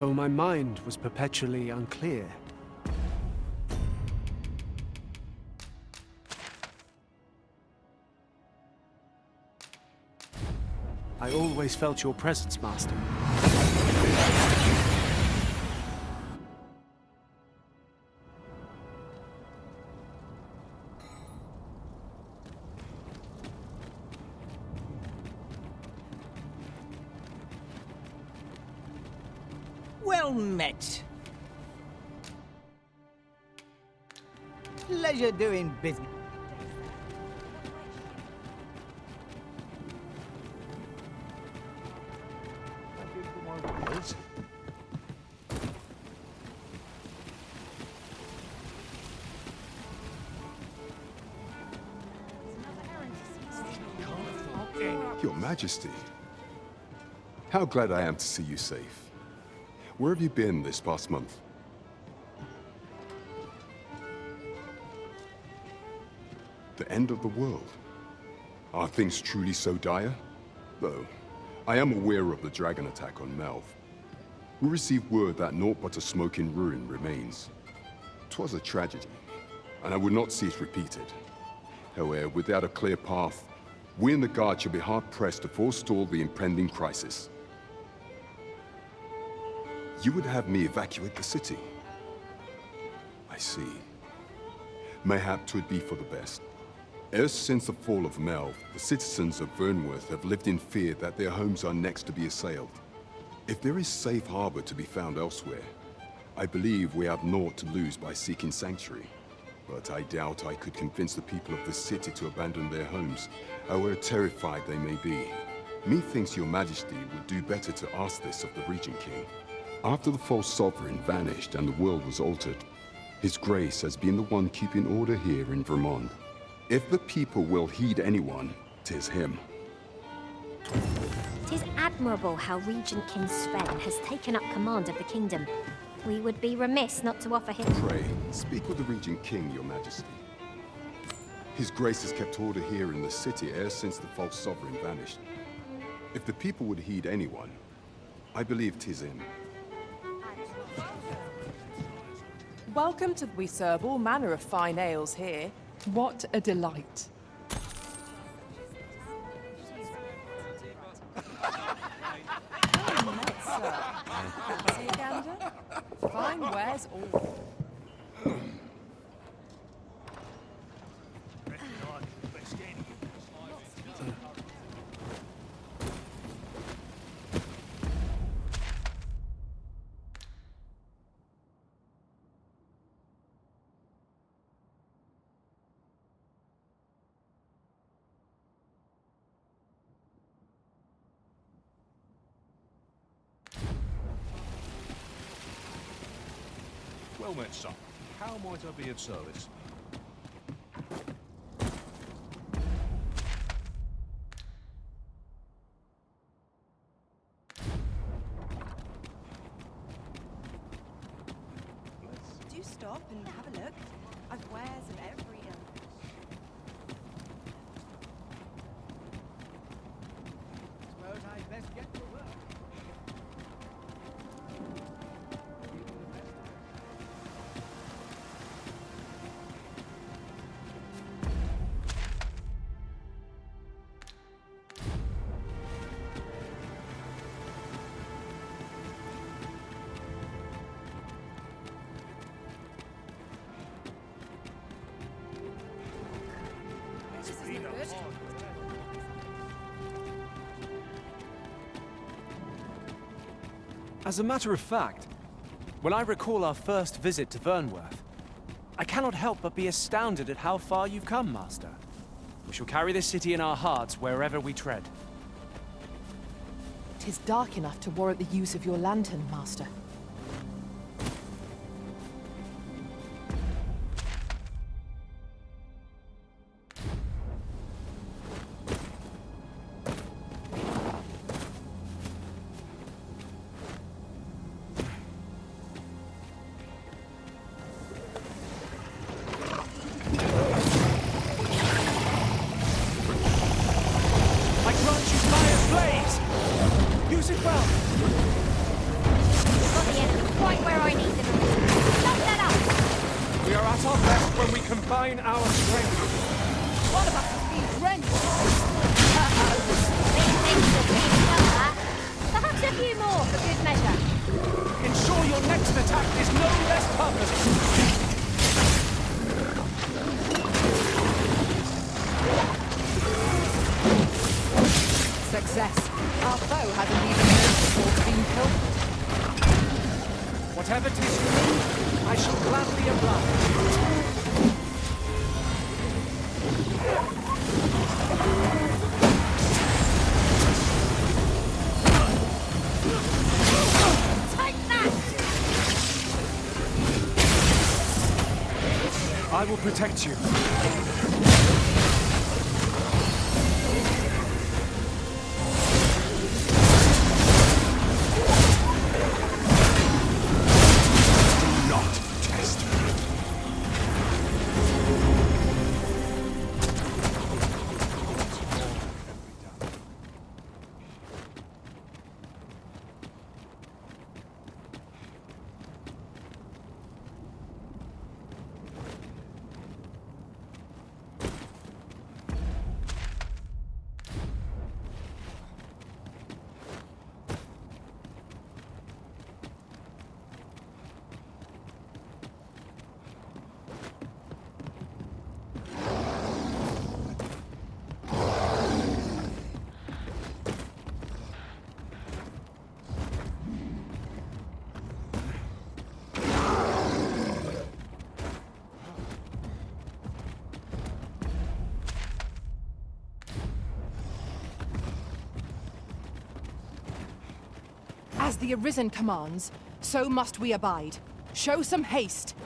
though my mind was perpetually unclear. I always felt your presence, Master. Well met. Pleasure doing business. Your Majesty, how glad I am to see you safe. Where have you been this past month? The end of the world? Are things truly so dire? Though, I am aware of the dragon attack on Melv. We received word that naught but a smoking ruin remains. 'Twas a tragedy, and I would not see it repeated. However, without a clear path, we in the Guard shall be hard-pressed to forestall the impending crisis. You would have me evacuate the city? I see. Mayhap 'twould be for the best. Ever since the fall of Melv, the citizens of Vernworth have lived in fear that their homes are next to be assailed. If there is safe harbor to be found elsewhere, I believe we have naught to lose by seeking sanctuary. But I doubt I could convince the people of this city to abandon their homes, however terrified they may be. Methinks your Majesty would do better to ask this of the Regent King. After the false sovereign vanished and the world was altered, His Grace has been the one keeping order here in Vermont. If the people will heed anyone, 'tis him. 'Tis admirable how Regent King Sven has taken up command of the kingdom. We would be remiss not to offer him... Pray, speak with the Regent King, your Majesty. His Grace has kept order here in the city ever since the false sovereign vanished. If the people would heed anyone, I believe 'tis him. Welcome to... We serve all manner of fine ales here. What a delight. Fancy a gander? Fine wares all. Well met, son. How might I be of service? Do stop and have a look. I've wares of every ilk. Suppose I'd best get to work. This isn't good. As a matter of fact, when I recall our first visit to Vernworth, I cannot help but be astounded at how far you've come, Master. We shall carry this city in our hearts wherever we tread. 'Tis dark enough to warrant the use of your lantern, Master. I grant you fire's blaze! Use it well! refine our strength. One of us has been drenched. Perhaps a few more for good measure. Ensure your next attack is no less purposeful. Success. Our foe hasn't even noticed before being killed. Whatever 'tis you need, I shall gladly oblige. Take that! I will protect you. As the Arisen commands, so must we abide. Show some haste.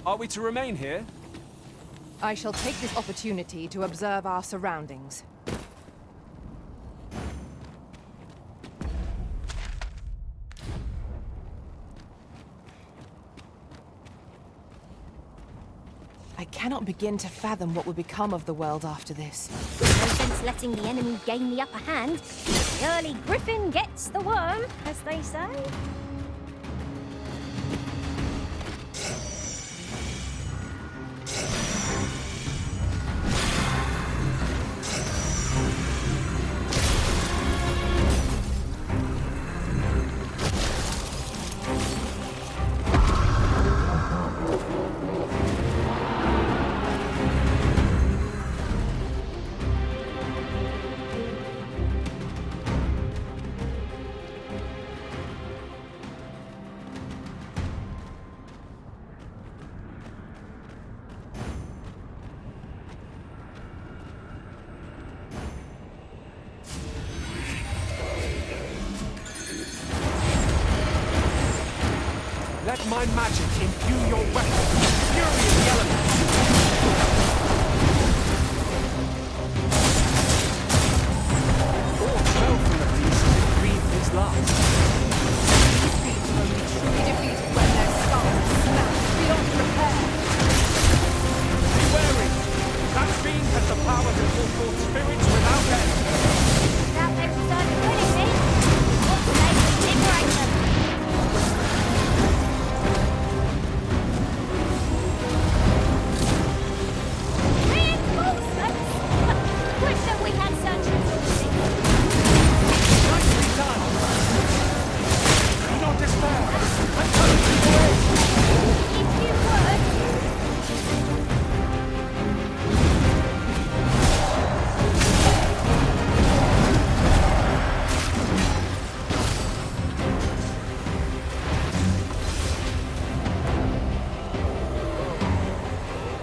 Are we to remain here? I shall take this opportunity to observe our surroundings. I cannot begin to fathom what will become of the world after this. No sense letting the enemy gain the upper hand. The early griffin gets the worm, as they say. Let my magic imbue your weapon. Fury of the elements. All 12 of these have breathed his last. These will be truly defeated when their skulls snap beyond repair. Be wary. That fiend has the power to call forth spirits without end. Without them starting to do anything, what's the name to liberate them? Reinforcements? Wish that we had such resources. Nicely done. Do not despair. I'm coming to your aid. If you would.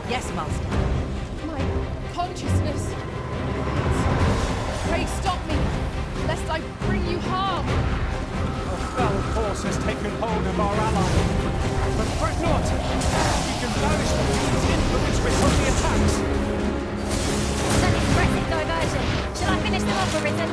Yes, Master. My consciousness. Pray stop me, lest I bring you harm. A foul force has taken hold of our ally. But fret not. We can banish the fiend's influence with only attacks. It's an impressive diversion. Shall I finish them off, Arisen?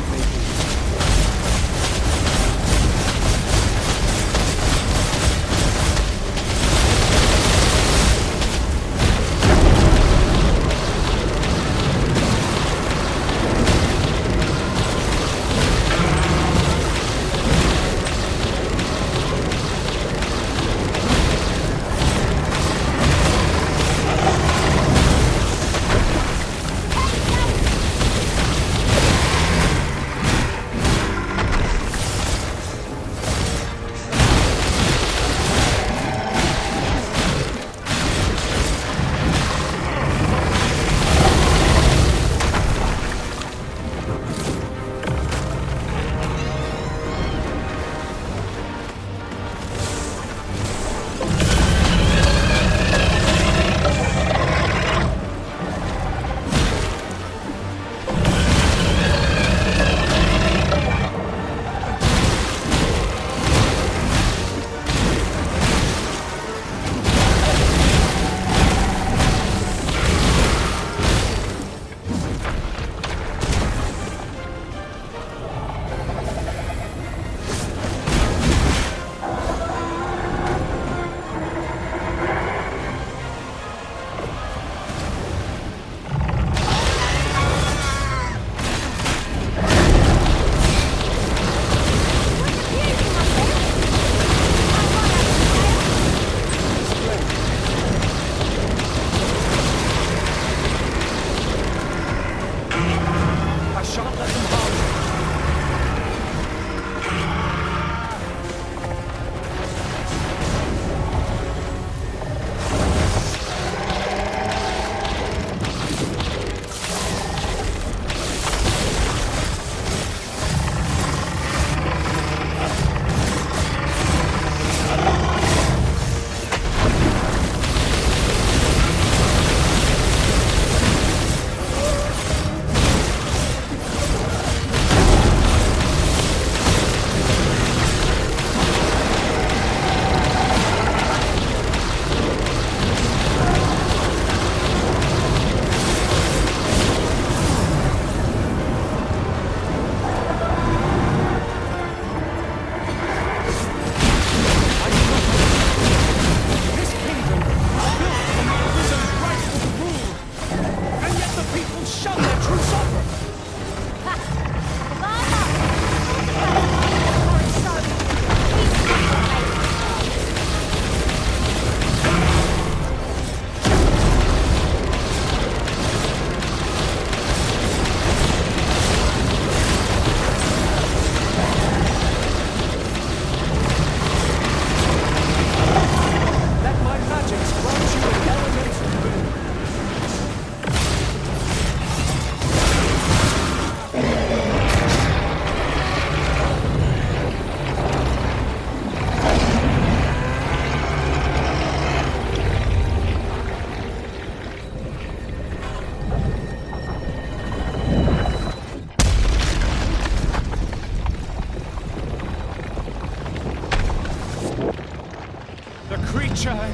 it may be.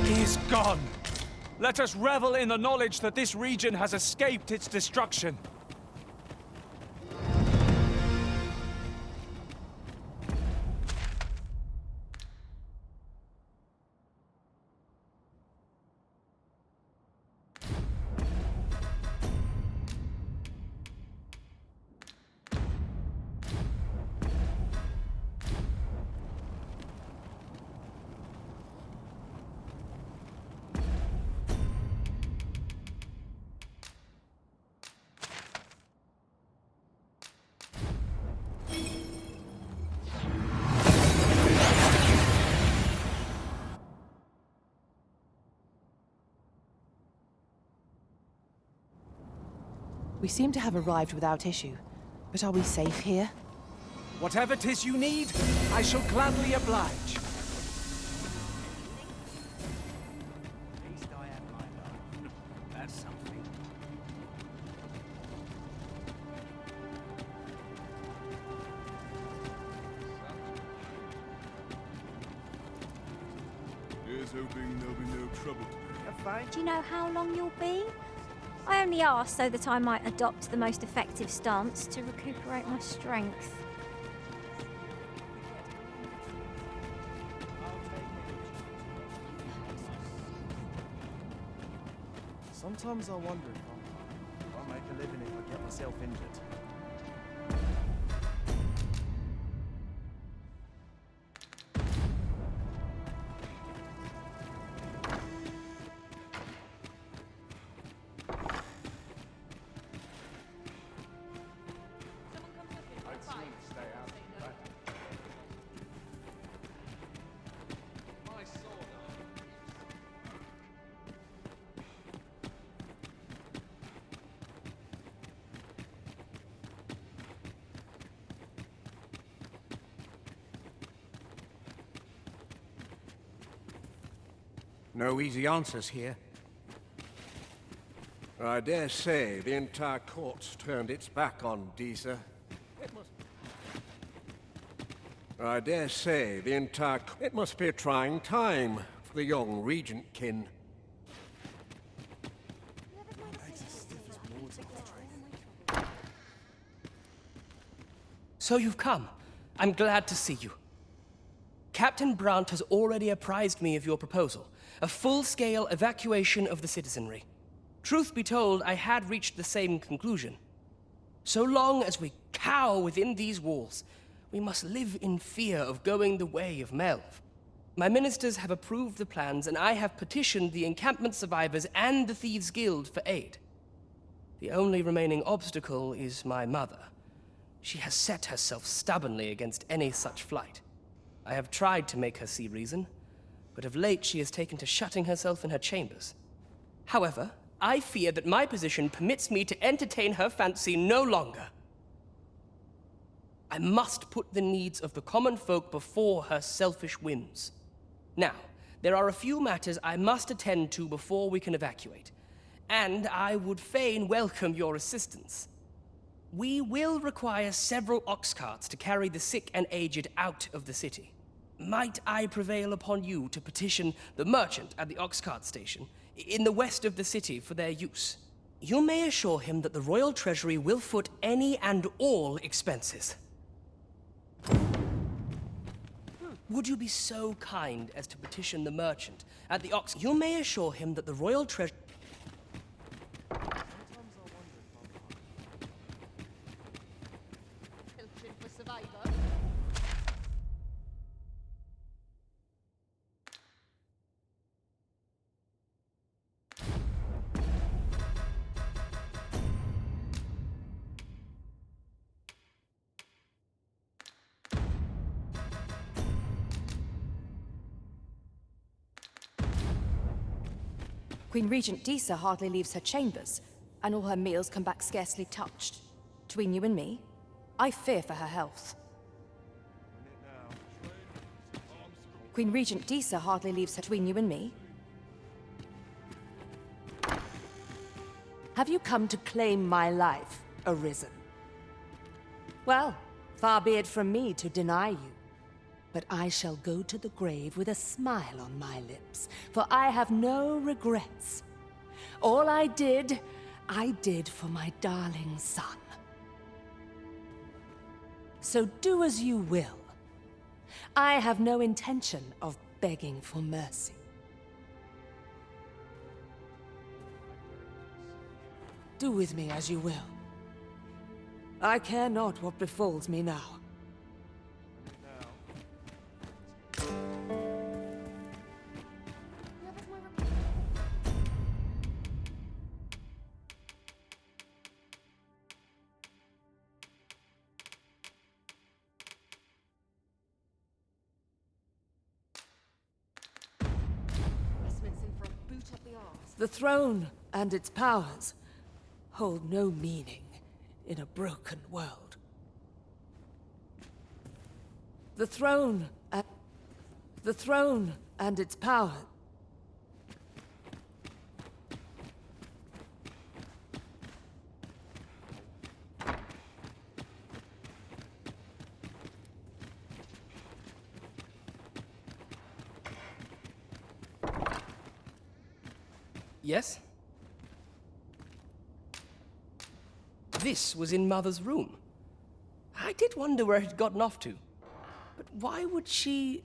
Is gone. Let us revel in the knowledge that this region has escaped its destruction. We seem to have arrived without issue. But are we safe here? Whatever 'tis you need, I shall gladly oblige. Least I have my life. That's something. Here's hoping there'll be no trouble today. A fight? Do you know how long you'll be? I only asked so that I might adopt the most effective stance to recuperate my strength. Sometimes I wonder if I'll make a living if I get myself injured. No easy answers here. I dare say the entire court's turned its back on Disa. I dare say the entire... It must be a trying time for the young regent kin. So you've come. I'm glad to see you. Captain Brandt has already apprised me of your proposal, a full-scale evacuation of the citizenry. Truth be told, I had reached the same conclusion. So long as we cower within these walls, we must live in fear of going the way of Melv. My ministers have approved the plans, and I have petitioned the encampment survivors and the Thieves' Guild for aid. The only remaining obstacle is my mother. She has set herself stubbornly against any such flight. I have tried to make her see reason, but of late she has taken to shutting herself in her chambers. However, I fear that my position permits me to entertain her fancy no longer. I must put the needs of the common folk before her selfish whims. Now, there are a few matters I must attend to before we can evacuate, and I would fain welcome your assistance. We will require several ox carts to carry the sick and aged out of the city. Might I prevail upon you to petition the merchant at the ox cart station in the west of the city for their use? You may assure him that the royal treasury will foot any and all expenses. Would you be so kind as to petition the merchant at the ox... You may assure him that the royal treasury... Queen Regent Disa hardly leaves her chambers, and all her meals come back scarcely touched. Between you and me, I fear for her health. Queen Regent Disa hardly leaves her between you and me. Have you come to claim my life, Arisen? Well, far be it from me to deny you. But I shall go to the grave with a smile on my lips, for I have no regrets. All I did for my darling son. So do as you will. I have no intention of begging for mercy. Do with me as you will. I care not what befalls me now. The throne and its powers hold no meaning in a broken world. The throne and its power. Yes? this was in Mother's room. I did wonder where it had gotten off to. But why would she...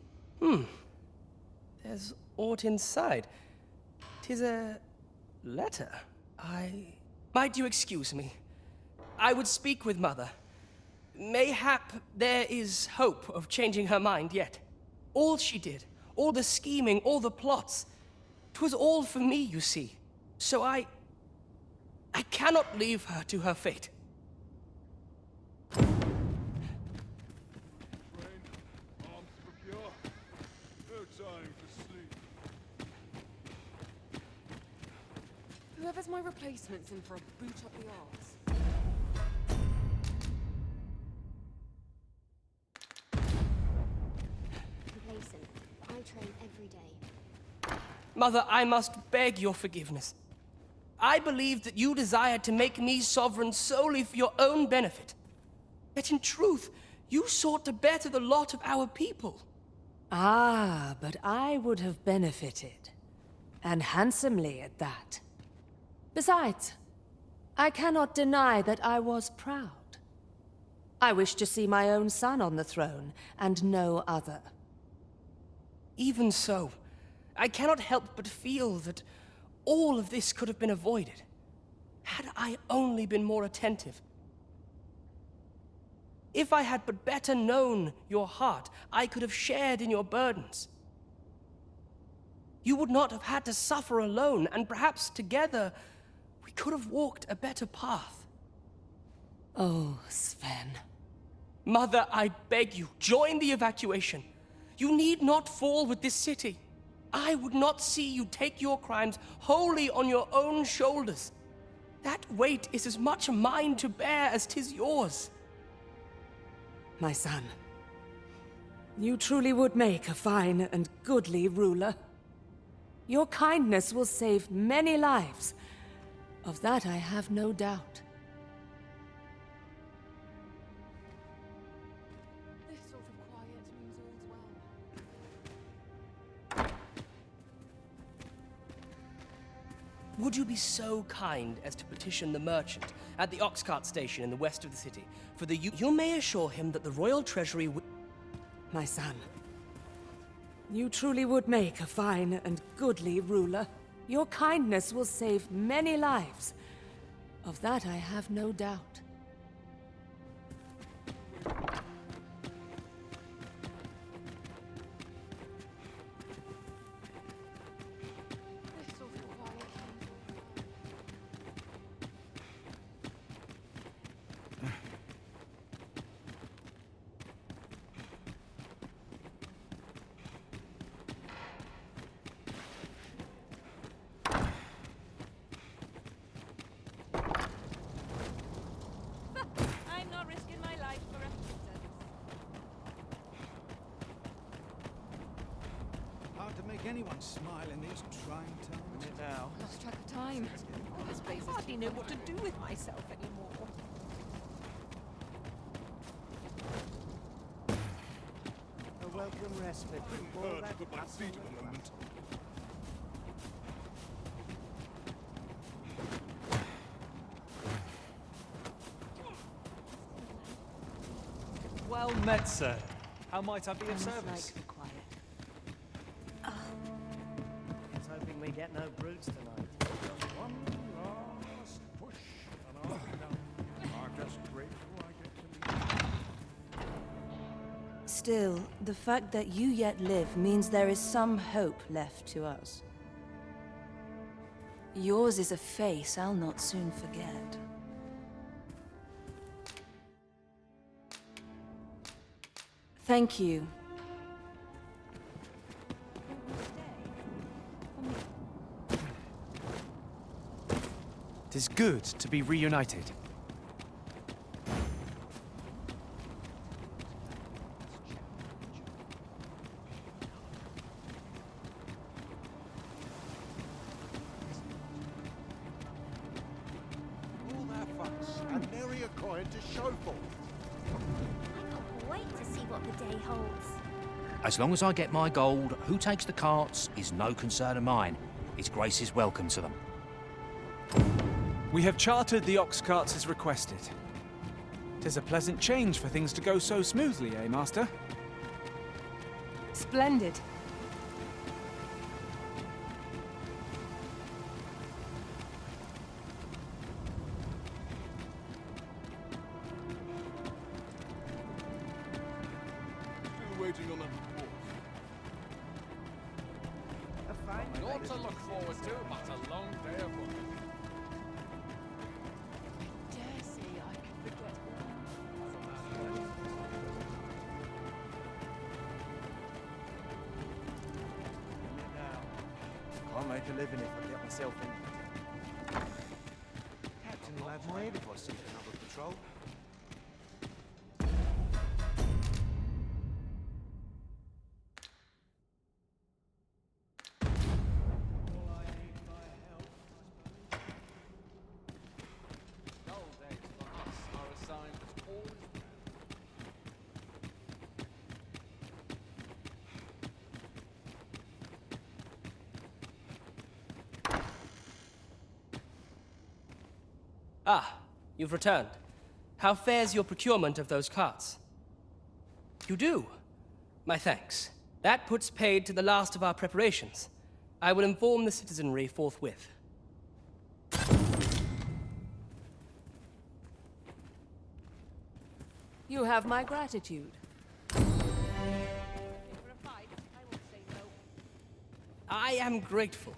There's aught inside. 'Tis a letter. Might you excuse me? I would speak with Mother. Mayhap there is hope of changing her mind yet. All she did, all the scheming, all the plots, 'twas all for me, you see. So I cannot leave her to her fate. Whoever's my replacement's in for a boot up the arse. Complacent, but I train every day. Mother, I must beg your forgiveness. I believed that you desired to make me sovereign solely for your own benefit. Yet in truth, you sought to better the lot of our people. Ah, but I would have benefited. And handsomely at that. Besides, I cannot deny that I was proud. I wished to see my own son on the throne, and no other. Even so, I cannot help but feel that all of this could have been avoided, had I only been more attentive. If I had but better known your heart, I could have shared in your burdens. You would not have had to suffer alone, and perhaps together we could have walked a better path. Oh, Sven. Mother, I beg you, join the evacuation. You need not fall with this city. I would not see you take your crimes wholly on your own shoulders. That weight is as much mine to bear as 'tis yours. My son, you truly would make a fine and goodly ruler. Your kindness will save many lives. Of that I have no doubt. This sort of quiet means all's well. Would you be so kind as to petition the merchant at the ox cart station in the west of the city for the you may assure him that the royal treasury My son, you truly would make a fine and goodly ruler. Your kindness will save many lives. Of that I have no doubt. This sort of quiet means I'm not risking my life for a pittance. Hard to make anyone smile in these trying times. Now. lost track of time. This place I hardly know what to do with myself anymore. A welcome respite from all Prefer to that put my hassle feet and at the moment. Well met, sir. How might I be of service? the quiet. Just hoping we get no brutes tonight. Just one last push, and I'll be done. I'm just grateful I get to meet you. Still, the fact that you yet live means there is some hope left to us. Yours is a face I'll not soon forget. Thank you. 'Tis good to be reunited. All their fuss, and nary a coin to show for it. I can't wait to see what the day holds. As long as I get my gold, who takes the carts is no concern of mine. His Grace is welcome to them. We have chartered the ox carts as requested. 'Tis a pleasant change for things to go so smoothly, eh, Master? Splendid. Still waiting on a report. Not to look forward to, but a long day of work. Dare say I can forget Can't make a living if I get myself in. Captain will have my head if I see another patrol. Dull days for us are assigned as always. Ah, you've returned. How fares your procurement of those carts? You do? My thanks. That puts paid to the last of our preparations. I will inform the citizenry forthwith. You have my gratitude. for a fight. I won't say no. I am grateful.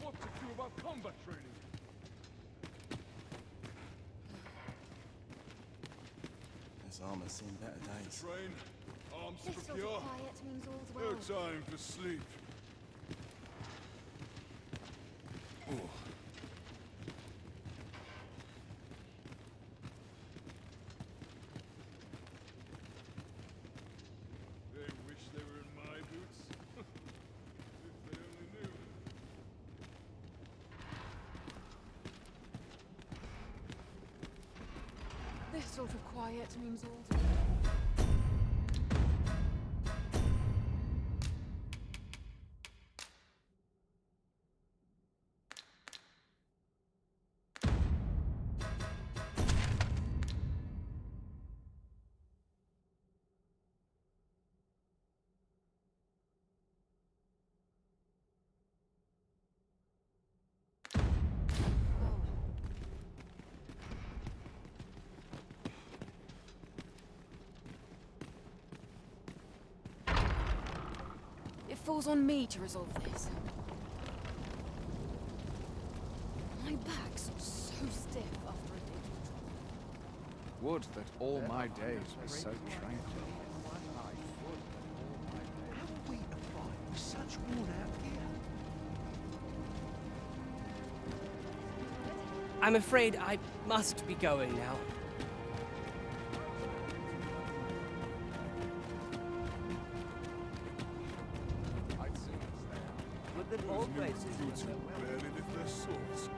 What to do about combat training? This armor's seen better days. Train, arms This sort secure. of quiet means all's No well. time for sleep. They wish they were in my boots. If they only knew. This sort of quiet means all's well. It falls on me to resolve this. My back's so stiff after a day. Would that all my days were so tranquil. Have we arrived such worn out gear? I'm afraid I must be going now. I'd soon stay out. Those new recruits who barely lift their swords.